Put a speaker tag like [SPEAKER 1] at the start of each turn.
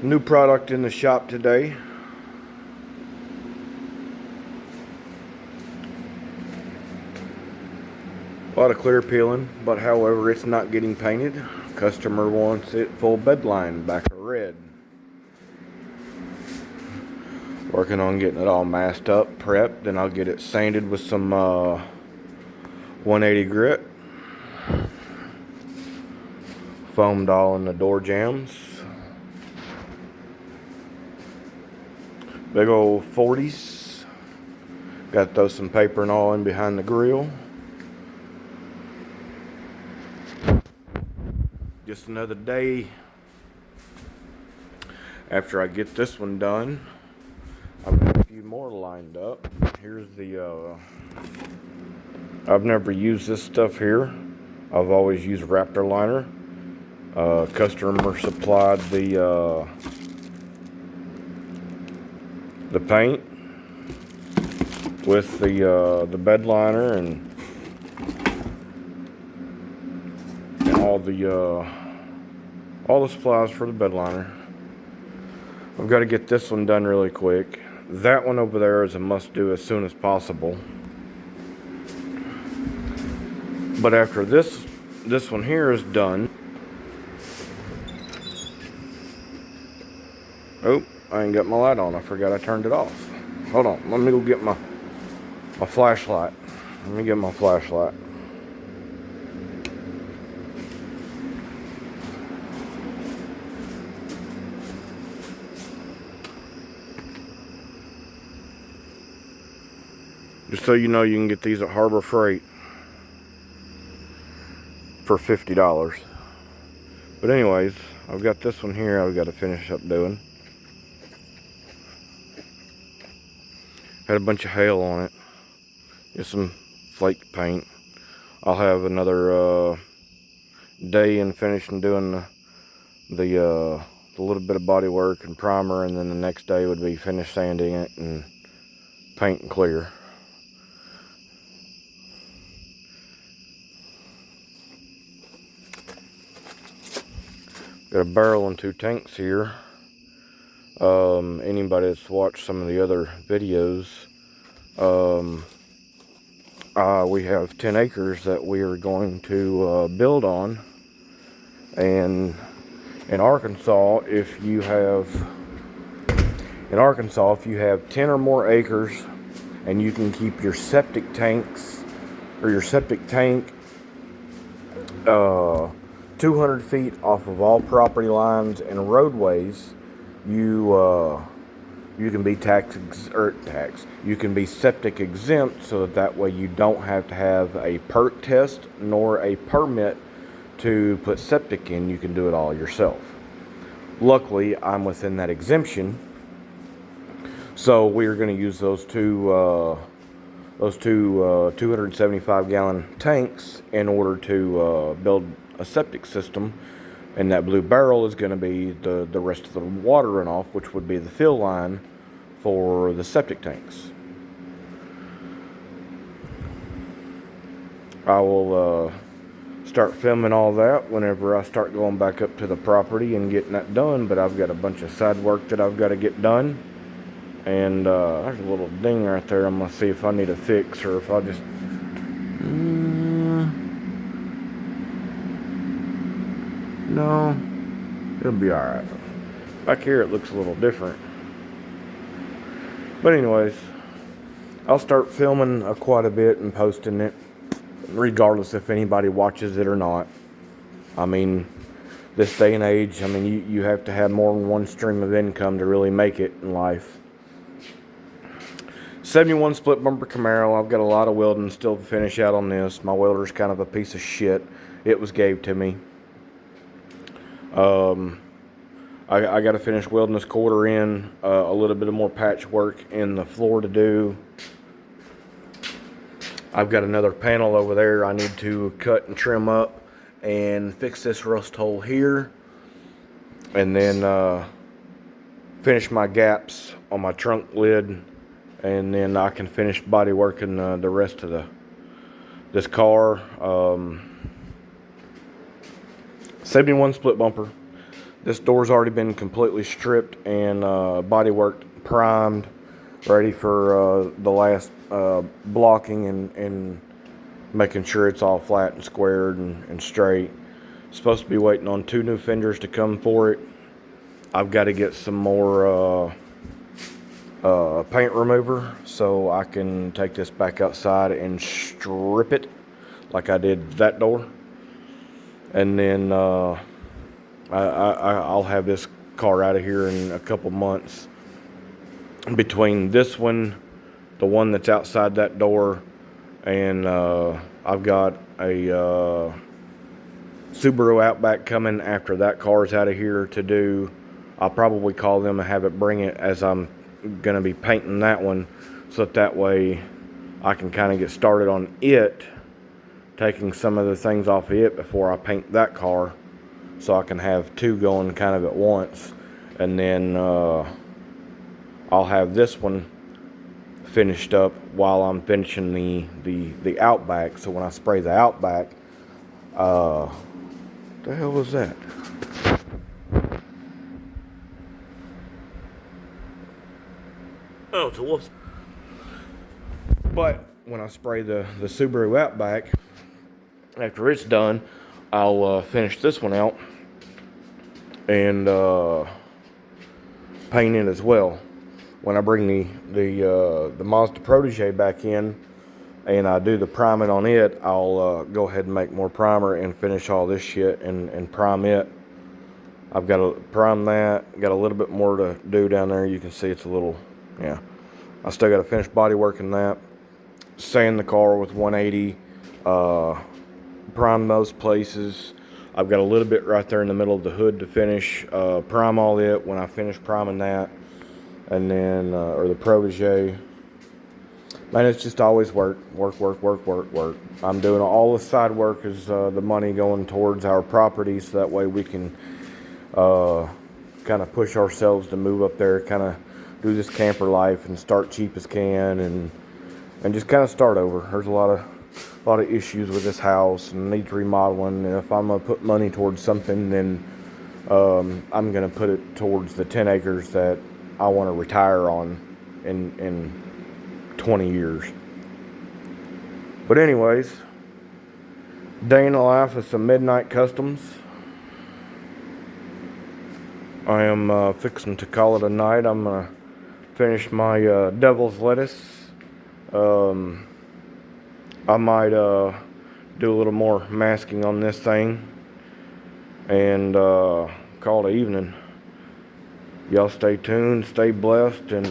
[SPEAKER 1] New product in the shop today. A lot of clear peeling, but however, it's not getting painted. Customer wants it full bedline, back of red. Working on getting it all masked up, prepped, then I'll get it sanded with some 180 grit. Foamed all in the door jambs. Big old 40s. Got to throw some paper and all in behind the grill. Just another day after I get this one done. I've got a few more lined up. Here's the I've never used this stuff here. I've always used Raptor liner. Customer supplied the paint with the bed liner and all the supplies for the bed liner. I've got to get this one done really quick. That one over there is a must do as soon as possible. But after this one here is done. Oh, I ain't got my light on. I forgot I turned it off. Hold on, let me go get my flashlight. Let me get my flashlight. Just so you know, you can get these at Harbor Freight for $50. But anyways, I've got this one here I've got to finish up doing. Had a bunch of hail on it. Just some flake paint. I'll have another day in finishing doing the little bit of body work and primer, and then the next day would be finish sanding it and paint and clear. Got a barrel and two tanks here. Anybody that's watched some of the other videos, we have 10 acres that we are going to build on. And in Arkansas, if you have 10 or more acres and you can keep your septic tanks or your septic tank 200 feet off of all property lines and roadways, you can be you can be septic exempt, so that way you don't have to have a perk test nor a permit to put septic in. You can do it all yourself. Luckily, I'm within that exemption, so we're going to use those two 275 gallon tanks in order to build a septic system. And that blue barrel is going to be the rest of the water runoff, which would be the fill line for the septic tanks. I will start filming all that whenever I start going back up to the property and getting that done. But I've got a bunch of side work that I've got to get done. And there's a little ding right there. I'm going to see if I need a fix or if I'll just... No, it'll be alright. Back here it looks a little different. But anyways, I'll start filming quite a bit and posting it, regardless if anybody watches it or not. I mean, this day and age, I mean, you have to have more than one stream of income to really make it in life. 71 split bumper Camaro. I've got a lot of welding still to finish out on this. My welder's kind of a piece of shit. It was gave to me. I got to finish welding this quarter in, a little bit of more patchwork in the floor to do. I've got another panel over there I need to cut and trim up and fix this rust hole here, and then finish my gaps on my trunk lid, and then I can finish body working the rest of this car. 71 split bumper. This door's already been completely stripped and body worked, primed, ready for the last blocking and making sure it's all flat and squared and straight. Supposed to be waiting on 2 new fenders to come for it. I've got to get some more paint remover so I can take this back outside and strip it like I did that door. And then I'll have this car out of here in a couple months. Between this one, the one that's outside that door, and I've got a Subaru Outback coming after that car's out of here to do. I'll probably call them and have it bring it as I'm going to be painting that one, so that way I can kind of get started on it, taking some of the things off of it before I paint that car, so I can have 2 going kind of at once. And then I'll have this one finished up while I'm finishing the Outback. So when I spray the Outback, what the hell was that? Oh, it's a wolf. But when I spray the Subaru Outback, after it's done, I'll finish this one out and paint it as well. When I bring the Mazda Protege back in and I do the priming on it, I'll go ahead and make more primer and finish all this shit and prime it. I've got to prime that. Got a little bit more to do down there. You can see it's a little, yeah. I still got to finish body working that. Sand the car with 180. Prime those places. I've got a little bit right there in the middle of the hood to finish. Prime all it when I finish priming that. And then, or the Protege. Man, it's just always work. I'm doing all the side work is the money going towards our property, so that way we can kind of push ourselves to move up there, kind of do this camper life and start cheap as can, and just kind of start over. There's a lot of issues with this house and needs remodeling, and if I'm gonna put money towards something, then I'm gonna put it towards the 10 acres that I want to retire on in 20 years. But anyways, day in the life of some Midnight Customs. I am fixing to call it a night. I'm gonna finish my devil's lettuce. I might do a little more masking on this thing and call it evening. Y'all stay tuned, stay blessed, and